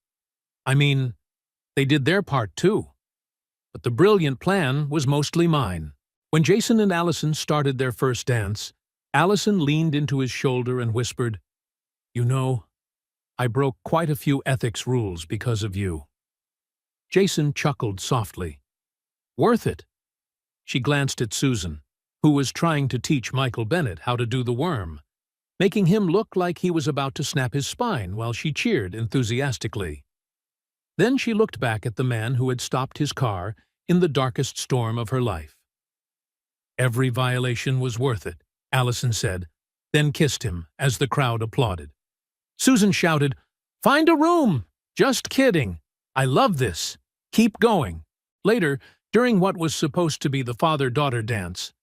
I mean, they did their part too. But the brilliant plan was mostly mine. When Jason and Allison started their first dance, Allison leaned into his shoulder and whispered, "You know, I broke quite a few ethics rules because of you." Jason chuckled softly. "Worth it." She glanced at Susan, who was trying to teach Michael Bennett how to do the worm, making him look like he was about to snap his spine while she cheered enthusiastically. Then she looked back at the man who had stopped his car in the darkest storm of her life. "Every violation was worth it," Allison said, then kissed him as the crowd applauded. Susan shouted, "Find a room! Just kidding! I love this! Keep going!" Later, during what was supposed to be the father-daughter dance,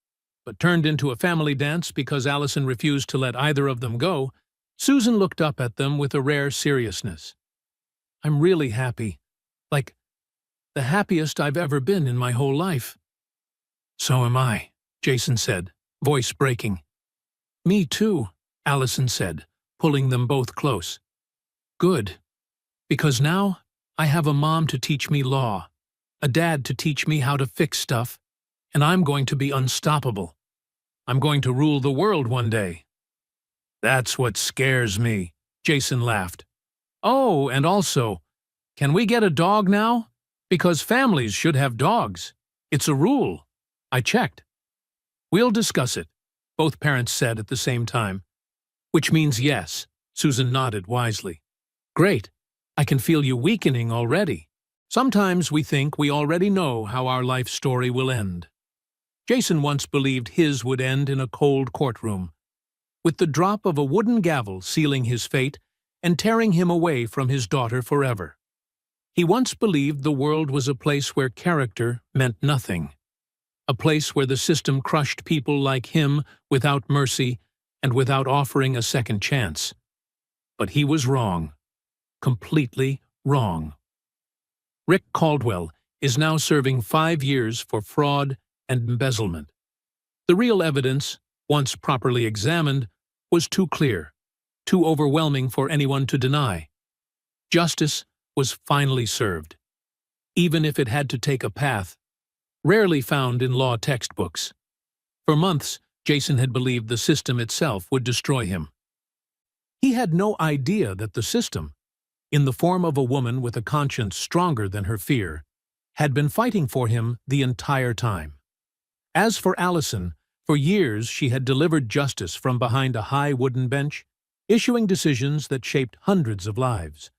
but turned into a family dance because Allison refused to let either of them go, Susan looked up at them with a rare seriousness. "I'm really happy. Like, the happiest I've ever been in my whole life." "So am I," Jason said, voice breaking. "Me too," Allison said, pulling them both close. "Good. Because now I have a mom to teach me law, a dad to teach me how to fix stuff, and I'm going to be unstoppable. I'm going to rule the world one day." "That's what scares me," Jason laughed. "Oh, and also, can we get a dog now? Because families should have dogs. It's a rule. I checked." "We'll discuss it," both parents said at the same time. "Which means yes," Susan nodded wisely. "Great. I can feel you weakening already. Sometimes we think we already know how our life story will end." Jason once believed his would end in a cold courtroom, with the drop of a wooden gavel sealing his fate and tearing him away from his daughter forever. He once believed the world was a place where character meant nothing, a place where the system crushed people like him without mercy and without offering a second chance. But he was wrong, completely wrong. Rick Caldwell is now serving 5 years for fraud and embezzlement. The real evidence, once properly examined, was too clear, too overwhelming for anyone to deny. Justice was finally served, even if it had to take a path rarely found in law textbooks. For months, Jason had believed the system itself would destroy him. He had no idea that the system, in the form of a woman with a conscience stronger than her fear, had been fighting for him the entire time. As for Allison, for years she had delivered justice from behind a high wooden bench, issuing decisions that shaped hundreds of lives,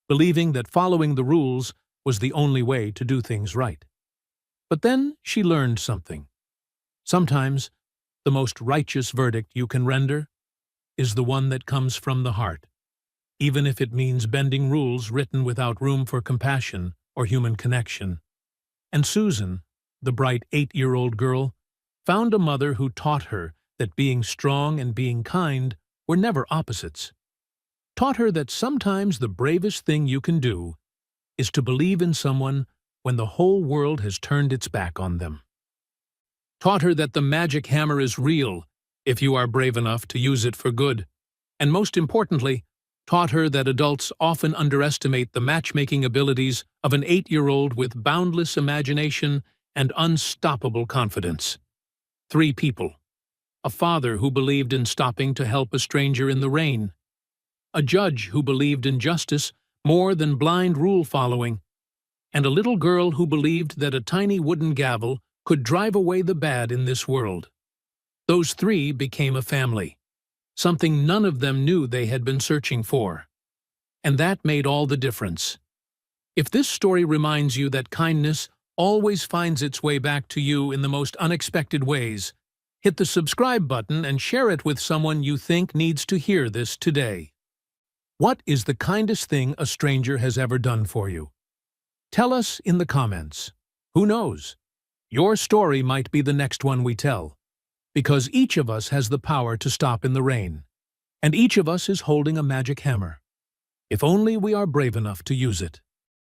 believing that following the rules was the only way to do things right. But then she learned something. Sometimes, the most righteous verdict you can render is the one that comes from the heart, even if it means bending rules written without room for compassion or human connection. And Susan, the bright 8-year-old girl, found a mother who taught her that being strong and being kind were never opposites. Taught her that sometimes the bravest thing you can do is to believe in someone when the whole world has turned its back on them. Taught her that the magic hammer is real if you are brave enough to use it for good. And most importantly, taught her that adults often underestimate the matchmaking abilities of an 8-year-old with boundless imagination and unstoppable confidence. 3 people. A father who believed in stopping to help a stranger in the rain. A judge who believed in justice more than blind rule-following. And a little girl who believed that a tiny wooden gavel could drive away the bad in this world. Those 3 became a family, something none of them knew they had been searching for. And that made all the difference. If this story reminds you that kindness always finds its way back to you in the most unexpected ways, hit the subscribe button and share it with someone you think needs to hear this today. What is the kindest thing a stranger has ever done for you? Tell us in the comments. Who knows? Your story might be the next one we tell, because each of us has the power to stop in the rain, and each of us is holding a magic hammer, if only we are brave enough to use it.